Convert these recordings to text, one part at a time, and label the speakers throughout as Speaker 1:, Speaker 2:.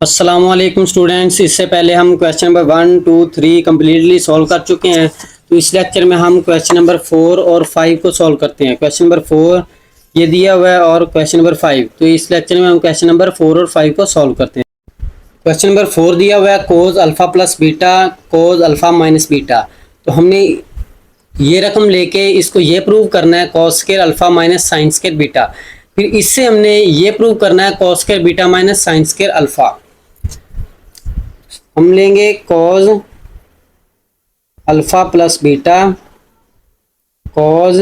Speaker 1: अस्सलामुअलैकुम स्टूडेंट्स। इससे पहले हम क्वेश्चन नंबर 1, 2, 3 कम्प्लीटली सॉल्व कर चुके हैं। तो इस लेक्चर में हम क्वेश्चन नंबर 4 और 5 को सॉल्व करते हैं। क्वेश्चन नंबर 4 ये दिया हुआ है और क्वेश्चन नंबर 5। तो इस लेक्चर में हम क्वेश्चन नंबर 4 और 5 को सॉल्व करते हैं। क्वेश्चन नंबर 4 दिया हुआ है कोज अल्फ़ा प्लस बीटा कोज अल्फ़ा माइनस बीटा। तो हमने ये रकम लेके इसको ये प्रूव करना है cos square alpha minus sine square beta. फिर इससे हमने ये प्रूव करना है cos square beta minus sine square alpha. हम लेंगे cause alpha plus beta cause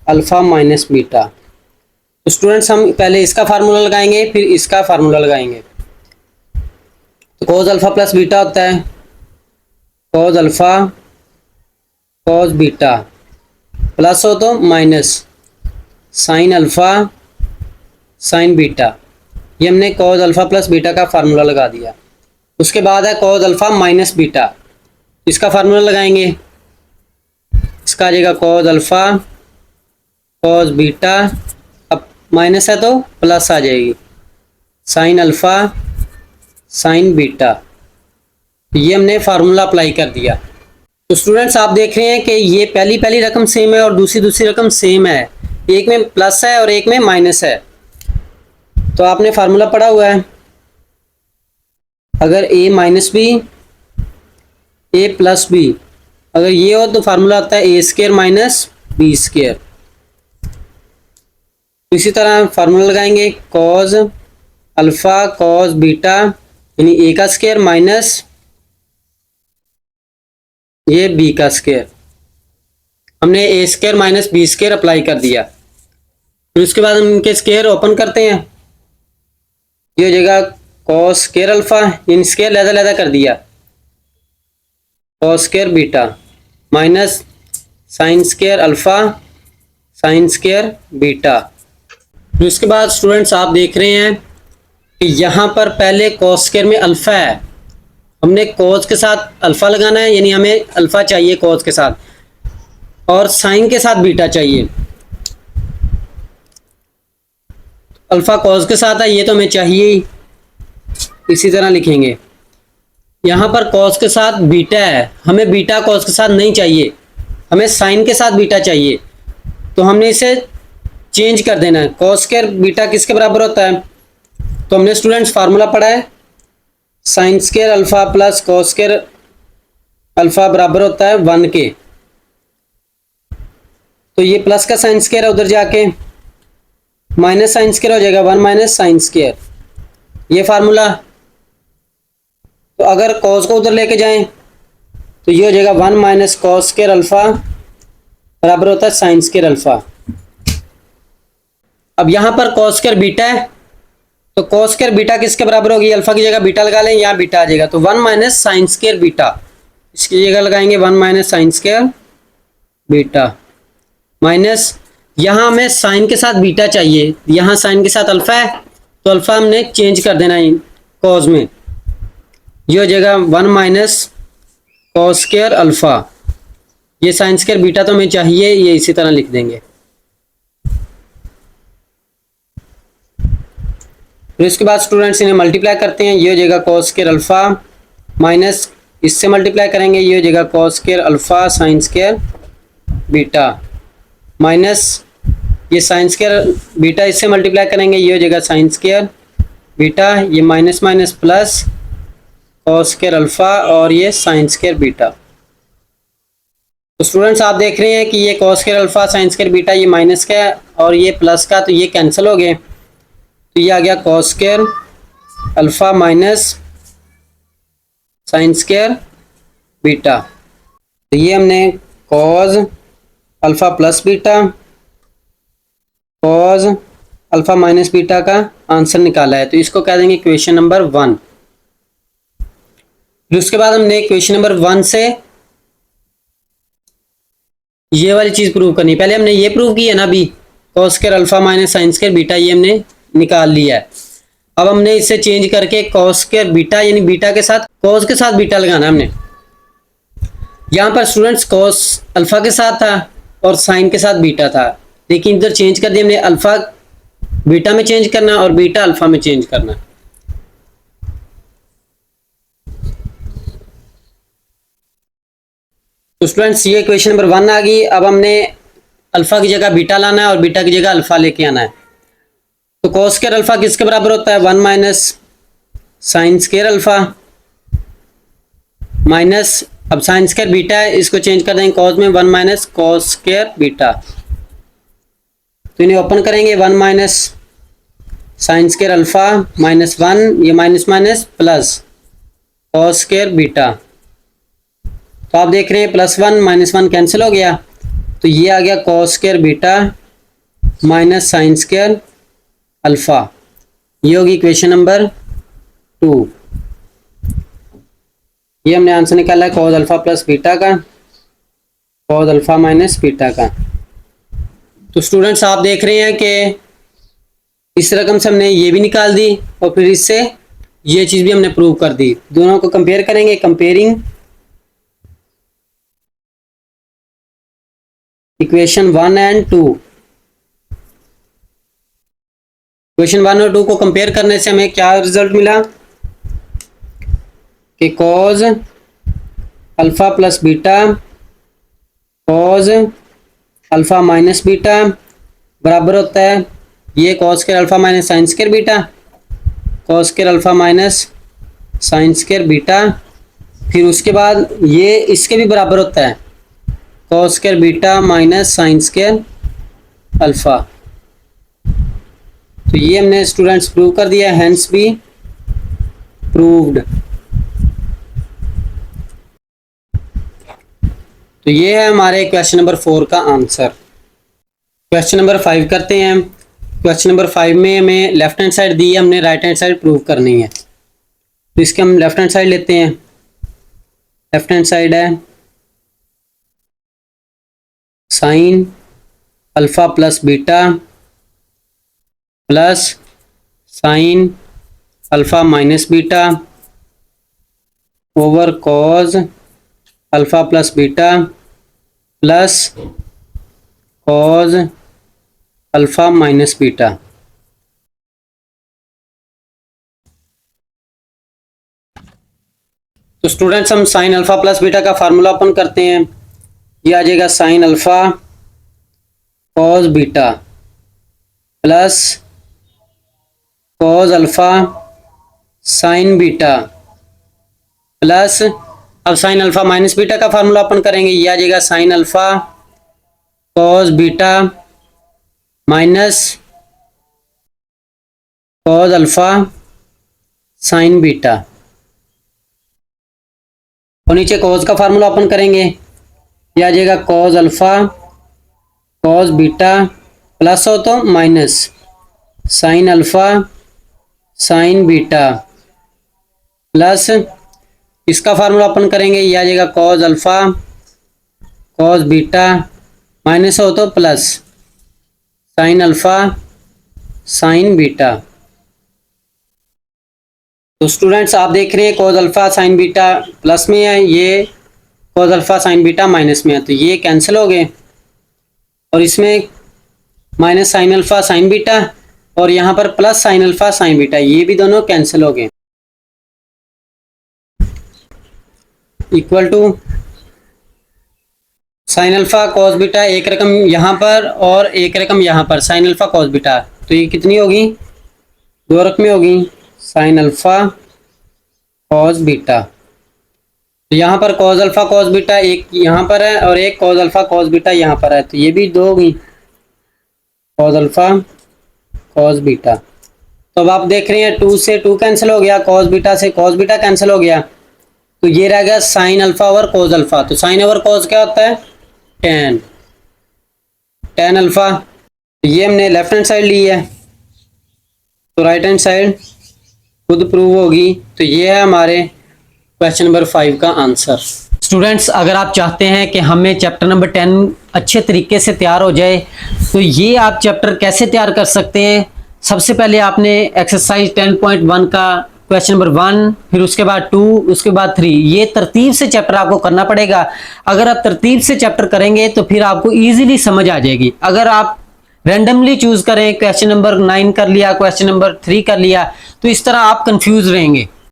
Speaker 1: alpha minus beta. तो स्टूडेंट्स हम पहले इसका फार्मूला लगाएंगे फिर इसका फार्मूला लगाएंगे। तो कॉज अल्फा प्लस बीटा होता है cause alpha cos beta plus हो तो minus sign alpha sine beta. ये हमने कॉज अल्फा प्लस बीटा का फार्मूला लगा दिया। उसके बाद है कॉज अल्फा माइनस बीटा। इसका फार्मूला लगाएंगे। इसका आ जाएगा कॉज अल्फा कॉज बीटा, अब माइनस है तो प्लस आ जाएगी साइन अल्फा साइन बीटा। ये हमने फार्मूला अप्लाई कर दिया। तो स्टूडेंट्स आप देख रहे हैं कि ये पहली रकम सेम है और दूसरी रकम सेम है। एक में प्लस है और एक में माइनस है। तो आपने फार्मूला पढ़ा हुआ है, अगर a minus b a plus b अगर ये हो तो फार्मूला आता है a square minus B square. इसी तरह फार्मूला लगाएंगे कॉज अल्फा कॉज बीटा यानी ए का स्क्वायर माइनस ये बी का स्क्वायर। हमने A square minus B square apply कर दिया। फिर उसके बाद हम इनके स्क्वायर ओपन करते हैं। ये हो जाएगा cos square alpha, in square लहदा कर दिया cos square beta minus sine square alpha sine square beta. फिर उसके बाद स्टूडेंट्स आप देख रहे हैं कि यहाँ पर पहले कॉस स्क्वायर में अल्फा है, हमने कॉस के साथ अल्फा लगाना है यानी हमें अल्फा चाहिए कॉस के साथ, और साइन के साथ बीटा चाहिए। अल्फा कॉस के साथ है ये तो हमें चाहिए ही। इसी तरह लिखेंगे यहाँ पर कॉस के साथ बीटा है, हमें बीटा कॉस के साथ नहीं चाहिए, हमें साइन के साथ बीटा चाहिए। तो हमने इसे चेंज कर देना है। कॉस स्क्वायर बीटा किसके बराबर होता है? तो हमने स्टूडेंट्स फार्मूला पढ़ा है sign square alpha plus cos square alpha बराबर होता है 1 के। तो ये प्लस का साइन स्क्वायर है, उधर जाके माइनस साइन स्क्वायर हो जाएगा 1 माइनस साइन स्क्वायर, ये फार्मूला। तो अगर कॉस को उधर लेके जाएं तो ये हो जाएगा 1 माइनस कॉस स्क्वायर अल्फा बराबर होता है साइन स्क्वायर अल्फा। अब यहां पर कॉस स्क्वायर बीटा है तो कॉस स्क्वायर बीटा किसके बराबर होगी? अल्फा की जगह बीटा लगा लें, यहाँ बीटा आ जाएगा तो 1 माइनस साइन स्क्वायर बीटा। इसकी जगह लगाएंगे 1 minus sine square beta minus यहाँ हमें साइन के साथ बीटा चाहिए, यहाँ साइन के साथ अल्फा है तो अल्फा हमने चेंज कर देना है कॉस में। ये हो जाएगा 1 माइनस कॉस स्क्वायर अल्फा। ये साइन स्क्वायर बीटा तो हमें चाहिए, ये इसी तरह लिख देंगे। फिर इसके बाद स्टूडेंट्स इन्हें मल्टीप्लाई करते हैं। ये हो जाएगा कॉस स्क्वायर अल्फा माइनस इससे मल्टीप्लाई करेंगे, ये हो जाएगा cos square alpha sine square beta minus ये साइन स्क्वायर बीटा इससे मल्टीप्लाई करेंगे, ये हो जाएगा साइन स्क्वायर बीटा, ये minus minus plus cos square alpha और ये साइन स्क्वायर बीटा। तो स्टूडेंट्स आप देख रहे हैं कि ये cos square alpha sine square beta ये माइनस का और ये प्लस का, तो ये कैंसिल हो गए। तो ये आ गया cos square alpha minus sine square beta. तो ये हमने cause alpha plus beta cause alpha minus beta का आंसर निकाला है। तो इसको कह देंगे इक्वेशन नंबर 1। फिर उसके बाद हमने इक्वेशन नंबर 1 से ये वाली चीज प्रूव करनी। पहले हमने ये प्रूव की है ना अभी cos square alpha minus sine square beta, ये हमने निकाल लिया है। अब हमने इससे चेंज करके कॉस स्क्वायर बीटा यानी बीटा के साथ कॉस के साथ बीटा लगाना है हमने। यहाँ पर स्टूडेंट्स कॉस अल्फा के साथ था और साइन के साथ बीटा था, लेकिन इधर चेंज कर दिया हमने, अल्फा बीटा में चेंज करना और बीटा अल्फा में चेंज करना। तो स्टूडेंट्स ये क्वेश्चन नंबर 1 आ गई। अब हमने अल्फा की जगह बीटा लाना है और बीटा की जगह अल्फा लेके आना है। तो कॉस स्क्वायर अल्फा किसके बराबर होता है? 1 minus sine square alpha minus, अब साइन स्क्वायर बीटा है, इसको चेंज कर देंगे कॉस में, 1 माइनस कॉस स्क्वायर बीटा। तो इन्हें ओपन करेंगे, 1 minus sine square alpha minus 1, ये minus minus plus cos square beta. तो आप देख रहे हैं +1 -1 कैंसिल हो गया, तो ये आ गया cos square beta minus sine square alpha. ये होगी इक्वेशन नंबर 2। ये हमने आंसर निकाला है कॉस अल्फा प्लस बीटा का, कॉस अल्फा माइनस बीटा का। तो स्टूडेंट्स आप देख रहे हैं कि इस रकम से हमने ये भी निकाल दी और फिर इससे ये चीज भी हमने प्रूव कर दी। दोनों को कंपेयर करेंगे, कंपेयरिंग इक्वेशन 1 एंड 2। इक्वेशन 1 और 2 को कंपेयर करने से हमें क्या रिजल्ट मिला कि cos alpha plus beta cos alpha minus beta बराबर होता है ये cos square alpha minus sine square beta, cos square alpha minus sine square beta. फिर उसके बाद ये इसके भी बराबर होता है cos square beta minus sine square alpha. तो ये हमने स्टूडेंट्स प्रूव कर दिया, हेंस बी प्रूव्ड। तो ये है हमारे क्वेश्चन नंबर 4 का आंसर। क्वेश्चन नंबर 5 करते हैं। क्वेश्चन नंबर 5 में हमें लेफ्ट हैंड साइड दी है, हमने राइट हैंड साइड प्रूव करनी है। तो इसके हम लेफ्ट हैंड साइड लेते हैं। लेफ्ट हैंड साइड है sine alpha plus beta plus sine alpha minus beta over cause alpha plus beta plus cos alpha minus beta. तो स्टूडेंट्स हम साइन अल्फा प्लस बीटा का फार्मूला ओपन करते हैं। ये आ जाएगा sine alpha cos beta plus cos alpha sine beta plus, अब sine alpha minus beta का formula open करेंगे। ये आ जाएगा sine alpha cos beta minus cos alpha sine beta, और नीचे कॉज का फार्मूला ओपन करेंगे। ये आ जाएगा cause alpha cos beta plus हो तो minus sign alpha sine beta plus, इसका फार्मूला ओपन करेंगे। ये आ जाएगा cause alpha cos beta minus हो तो plus sine alpha sine beta. तो स्टूडेंट्स आप देख रहे हैं cause alpha sine beta plus में है, ये cause alpha sine beta minus में है, तो ये कैंसिल हो गए और इसमें minus sign alpha sine beta और यहाँ पर plus sine alpha sine beta, ये भी दोनों कैंसिल हो गए। Equal to sine alpha cos beta, एक रकम यहाँ पर और एक रकम यहाँ पर साइन अल्फा कॉस बीटा, तो ये कितनी होगी? 2 रकमें होगी साइन अल्फा कॉस बीटा। तो यहाँ पर कॉस अल्फा कॉस बीटा एक यहाँ पर है और एक कॉस अल्फा कॉस बीटा यहाँ पर है, तो ये भी 2 होगी कॉस अल्फा कॉस बीटा। तो अब आप देख रहे हैं 2 से 2 कैंसिल हो गया, कॉस बीटा से कॉस बीटा कैंसिल हो गया, तो ये रह गया sine alpha over cos alpha. तो साइन ओवर कॉस क्या होता है? Tan alpha. तो ये हमने लेफ्ट हैंड साइड ली है, तो राइट हैंड साइड खुद प्रूव होगी। तो ये है हमारे क्वेश्चन नंबर 5 का आंसर। स्टूडेंट्स अगर आप चाहते हैं कि हमें चैप्टर नंबर 10 अच्छे तरीके से तैयार हो जाए, तो ये आप चैप्टर कैसे तैयार कर सकते हैं? सबसे पहले आपने एक्सरसाइज 10.1 का क्वेश्चन नंबर 1, फिर उसके बाद 2, उसके बाद 3, ये तरतीब से चैप्टर आपको करना पड़ेगा। अगर आप तरतीब से चैप्टर करेंगे तो फिर आपको इजीली समझ आ जाएगी। अगर आप रैंडमली चूज करें, क्वेश्चन नंबर 9 कर लिया, क्वेश्चन नंबर 3 कर लिया, तो इस तरह आप कंफ्यूज रहेंगे।